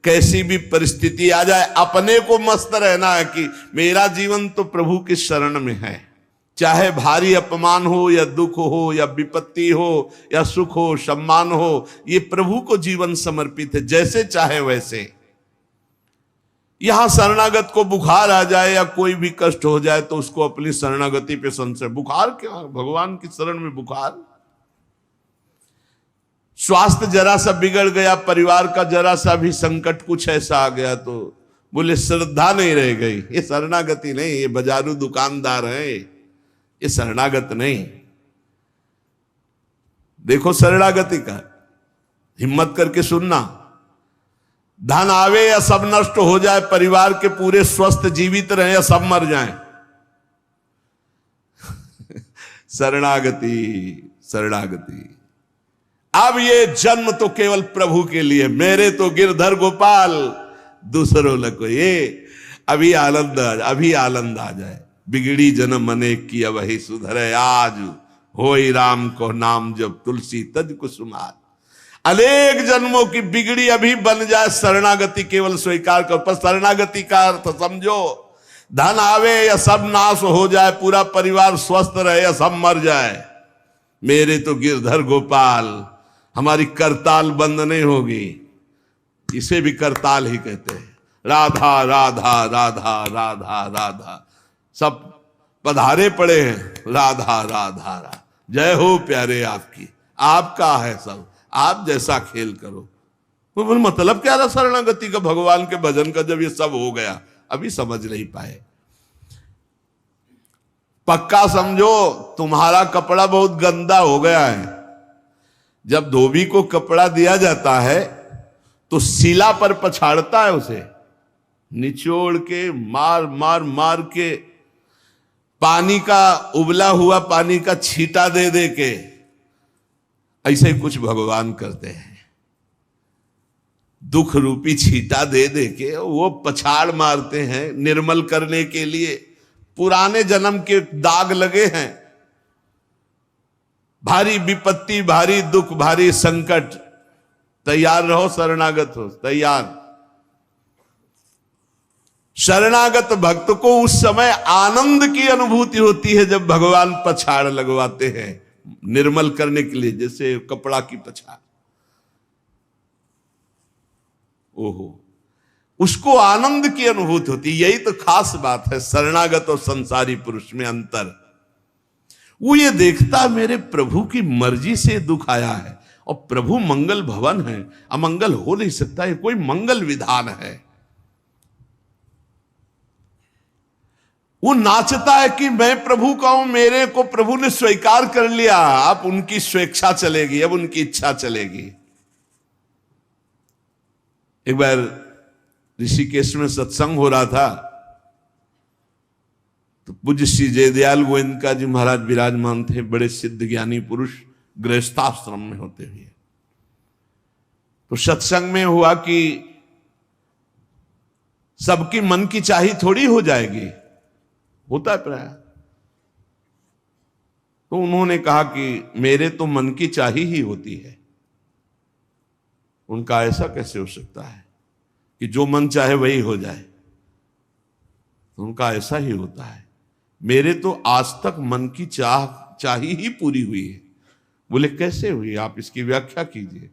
कैसी भी परिस्थिति आ जाए अपने को मस्त रहना है कि मेरा जीवन तो प्रभु की शरण में है। चाहे भारी अपमान हो या दुख हो या विपत्ति हो या सुख हो सम्मान हो, ये प्रभु को जीवन समर्पित है, जैसे चाहे वैसे। यहां शरणागत को बुखार आ जाए या कोई भी कष्ट हो जाए तो उसको अपनी शरणागति पे संशय। बुखार क्या, भगवान की शरण में बुखार। स्वास्थ्य जरा सा बिगड़ गया, परिवार का जरा सा भी संकट कुछ ऐसा आ गया तो बोले श्रद्धा नहीं रह गई। ये शरणागति नहीं, ये बाजारू दुकानदार है, ये शरणागत नहीं। देखो शरणागति का हिम्मत करके सुनना। धन आवे या सब नष्ट हो जाए, परिवार के पूरे स्वस्थ जीवित रहे या सब मर जाएं, शरणागति शरणागति। अब ये जन्म तो केवल प्रभु के लिए, मेरे तो गिरधर गोपाल दूसरों लको। ये अभी आनंद आ जाए। बिगड़ी जन्म अनेक की वही सुधरे, आज होई राम को नाम जब तुलसी तज कुसुमार। अनेक जन्मों की बिगड़ी अभी बन जाए, शरणागति केवल स्वीकार कर। पर शरणागति का अर्थ समझो, धन आवे या सब नाश हो जाए, पूरा परिवार स्वस्थ रहे या सब मर जाए, मेरे तो गिरधर गोपाल, हमारी करताल बंद नहीं होगी। इसे भी करताल ही कहते हैं। राधा राधा राधा राधा राधा, सब पधारे पड़े हैं, राधा राधा राधा। जय हो प्यारे आपकी, आपका है सब, आप जैसा खेल करो। वो मतलब क्या रहा शरणागति का, भगवान के भजन का, जब ये सब हो गया अभी समझ नहीं पाए। पक्का समझो तुम्हारा कपड़ा बहुत गंदा हो गया है। जब धोबी को कपड़ा दिया जाता है तो शिला पर पछाड़ता है, उसे निचोड़ के मार मार मार के पानी का, उबला हुआ पानी का छींटा दे दे के, ऐसे ही कुछ भगवान करते हैं। दुख रूपी छींटा दे दे के वो पछाड़ मारते हैं निर्मल करने के लिए। पुराने जन्म के दाग लगे हैं, भारी विपत्ति, भारी दुख, भारी संकट। तैयार रहो, शरणागत हो, तैयार। शरणागत भक्त को उस समय आनंद की अनुभूति होती है जब भगवान पछाड़ लगवाते हैं निर्मल करने के लिए, जैसे कपड़ा की पछाड़। ओहो, उसको आनंद की अनुभूति होती। यही तो खास बात है शरणागत और संसारी पुरुष में अंतर। वो ये देखता है मेरे प्रभु की मर्जी से दुख आया है और प्रभु मंगल भवन है, अमंगल हो नहीं सकता, ये कोई मंगल विधान है। वो नाचता है कि मैं प्रभु का हूं, मेरे को प्रभु ने स्वीकार कर लिया, अब उनकी स्वेच्छा चलेगी, अब उनकी इच्छा चलेगी। एक बार ऋषिकेश में सत्संग हो रहा था तो पूज्य श्री जयदयाल गोविंदका जी महाराज विराजमान थे, बड़े सिद्ध ज्ञानी पुरुष, गृहस्थाश्रम में होते हुए। तो सत्संग में हुआ कि सबकी मन की चाही थोड़ी हो जाएगी, होता है प्राय। तो उन्होंने कहा कि मेरे तो मन की चाही ही होती है। उनका ऐसा कैसे हो सकता है कि जो मन चाहे वही हो जाए? तो उनका ऐसा ही होता है, मेरे तो आज तक मन की चाही ही पूरी हुई है। बोले कैसे हुई, आप इसकी व्याख्या कीजिए।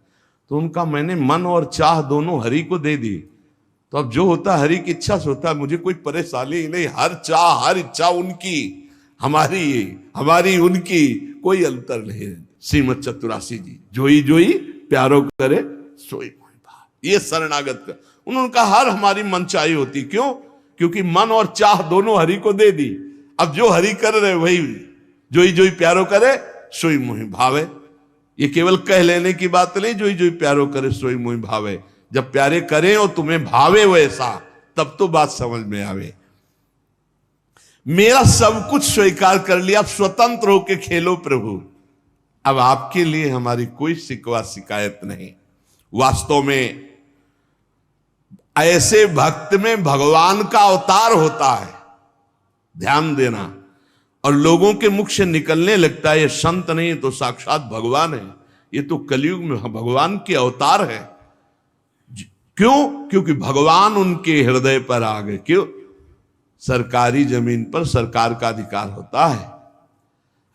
तो उनका मैंने मन और चाह दोनों हरि को दे दी, तो अब जो होता हरि की इच्छा से होता है, मुझे कोई परेशानी ही नहीं। हर चाह हर इच्छा उनकी, हमारी उनकी, कोई अंतर नहीं। श्रीमद चतुरासी जी, जोई जोई प्यारो करे सोई मोहि भाव। ये शरणागत का उन्होंने कहा हर हमारी मन चाही होती। क्यों? क्योंकि मन और चाह दोनों हरि को दे दी। अब जो हरि कर रहे वही, जोई जोई प्यारो करे सोई मोहि भावे। ये केवल कह लेने की बात नहीं, जोई जोई प्यारो करे सोई मोहि भावे। जब प्यारे करें और तुम्हें भावे वैसा, तब तो बात समझ में आवे। मेरा सब कुछ स्वीकार कर लिया, अब स्वतंत्र होके खेलो प्रभु। अब आपके लिए हमारी कोई शिकवा शिकायत नहीं। वास्तव में ऐसे भक्त में भगवान का अवतार होता है, ध्यान देना। और लोगों के मुख से निकलने लगता है ये संत नहीं तो साक्षात भगवान है, ये तो कलयुग में भगवान के अवतार है। क्यों? क्योंकि भगवान उनके हृदय पर आ गए। क्यों? सरकारी जमीन पर सरकार का अधिकार होता है।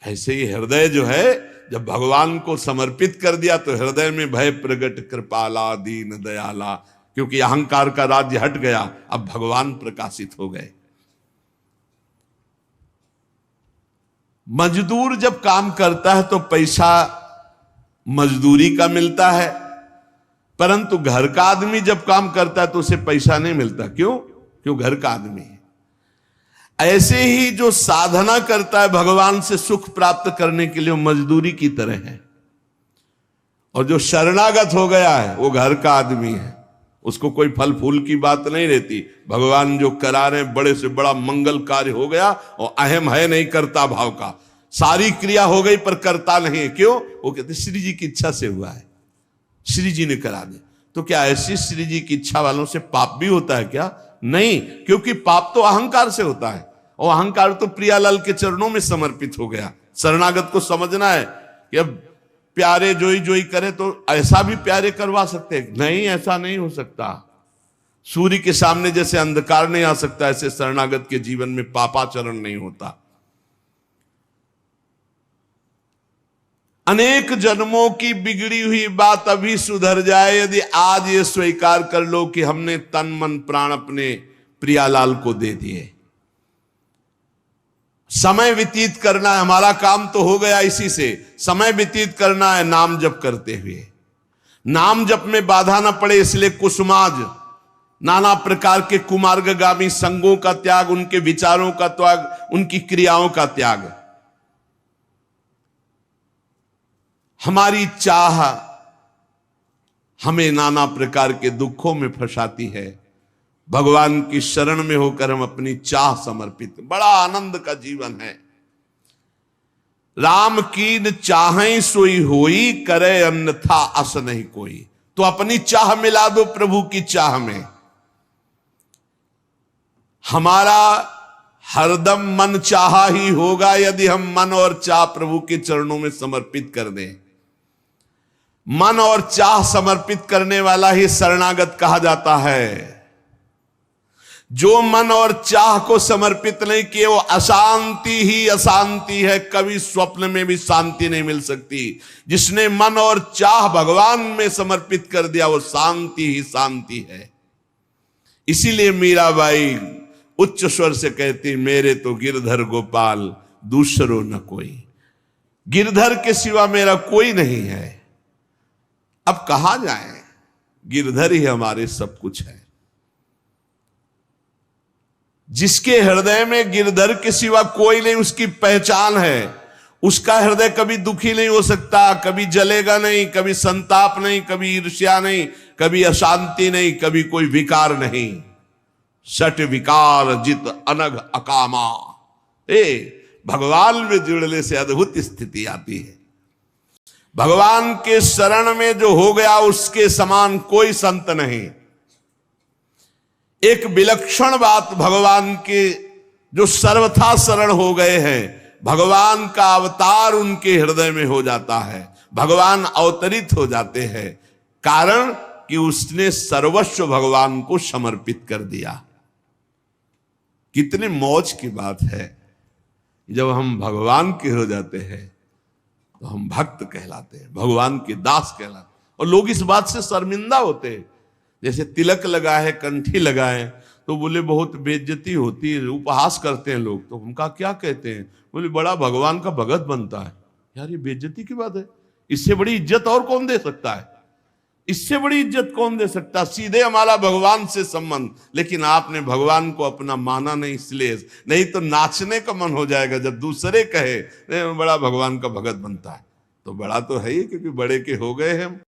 ऐसे ही हृदय जो है, जब भगवान को समर्पित कर दिया तो हृदय में भय प्रगट कृपाला दीन दयाला, क्योंकि अहंकार का राज्य हट गया, अब भगवान प्रकाशित हो गए। मजदूर जब काम करता है तो पैसा मजदूरी का मिलता है, परंतु घर का आदमी जब काम करता है तो उसे पैसा नहीं मिलता। क्यों? क्यों? घर का आदमी है। ऐसे ही जो साधना करता है भगवान से सुख प्राप्त करने के लिए, वो मजदूरी की तरह है। और जो शरणागत हो गया है वो घर का आदमी है, उसको कोई फल फूल की बात नहीं रहती। भगवान जो करा रहे बड़े से बड़ा मंगल कार्य हो गया, और अहम है नहीं करता भाव का, सारी क्रिया हो गई पर करता नहीं है। क्यों? वो कहते श्री जी की इच्छा से हुआ है, श्री जी ने करा दे। तो क्या ऐसी श्री जी की इच्छा वालों से पाप भी होता है क्या? नहीं, क्योंकि पाप तो अहंकार से होता है, और अहंकार तो प्रियालाल के चरणों में समर्पित हो गया। शरणागत को समझना है कि अब प्यारे जोई जोई करे तो ऐसा भी प्यारे करवा सकते हैं? नहीं, ऐसा नहीं हो सकता। सूर्य के सामने जैसे अंधकार नहीं आ सकता, ऐसे शरणागत के जीवन में पापाचरण नहीं होता। अनेक जन्मों की बिगड़ी हुई बात अभी सुधर जाए यदि आज ये स्वीकार कर लो कि हमने तन मन प्राण अपने प्रियालाल को दे दिए। समय व्यतीत करना है, हमारा काम तो हो गया इसी से। समय व्यतीत करना है नाम जप करते हुए। नाम जप में बाधा ना पड़े इसलिए कुसुमाज, नाना प्रकार के कुमार्गगामी संगों का त्याग, उनके विचारों का त्याग, उनकी क्रियाओं का त्याग। हमारी चाह हमें नाना प्रकार के दुखों में फंसाती है। भगवान की शरण में होकर हम अपनी चाह समर्पित, बड़ा आनंद का जीवन है। राम कीन चाहें सोई होई, करे अन्यथा अस नहीं कोई। तो अपनी चाह मिला दो प्रभु की चाह में। हमारा हरदम मन चाहा ही होगा यदि हम मन और चाह प्रभु के चरणों में समर्पित कर दें। मन और चाह समर्पित करने वाला ही शरणागत कहा जाता है। जो मन और चाह को समर्पित नहीं किए वो अशांति ही अशांति है, कभी स्वप्न में भी शांति नहीं मिल सकती। जिसने मन और चाह भगवान में समर्पित कर दिया वो शांति ही शांति है। इसीलिए मीराबाई उच्च स्वर से कहती, मेरे तो गिरधर गोपाल दूसरो न कोई। गिरधर के सिवा मेरा कोई नहीं है। अब कहां जाएं? गिरधर ही हमारे सब कुछ है। जिसके हृदय में गिरधर के सिवा कोई नहीं, उसकी पहचान है। उसका हृदय कभी दुखी नहीं हो सकता, कभी जलेगा नहीं, कभी संताप नहीं, कभी ईर्ष्या नहीं, कभी अशांति नहीं, कभी कोई विकार नहीं। सट विकार जित अनग अकामा। भगवान में जुड़ने से अद्भुत स्थिति आती है। भगवान के शरण में जो हो गया उसके समान कोई संत नहीं। एक विलक्षण बात, भगवान के जो सर्वथा शरण हो गए हैं, भगवान का अवतार उनके हृदय में हो जाता है। भगवान अवतरित हो जाते हैं, कारण कि उसने सर्वस्व भगवान को समर्पित कर दिया। कितने मौज की बात है। जब हम भगवान के हो जाते हैं तो हम भक्त कहलाते हैं, भगवान के दास कहलाते हैं। और लोग इस बात से शर्मिंदा होते हैं। जैसे तिलक लगाए, कंठी लगाए तो बोले बहुत बेइज्जती होती है, उपहास करते हैं लोग। तो उनका क्या कहते हैं? बोले बड़ा भगवान का भगत बनता है। यार ये बेइज्जती की बात है। इससे बड़ी इज्जत और कौन दे सकता है? इससे बड़ी इज्जत कौन दे सकता? सीधे हमारा भगवान से संबंध। लेकिन आपने भगवान को अपना माना नहीं, इसलिए नहीं तो नाचने का मन हो जाएगा जब दूसरे कहे बड़ा भगवान का भगत बनता है। तो बड़ा तो है ही, क्योंकि बड़े के हो गए हैं हम।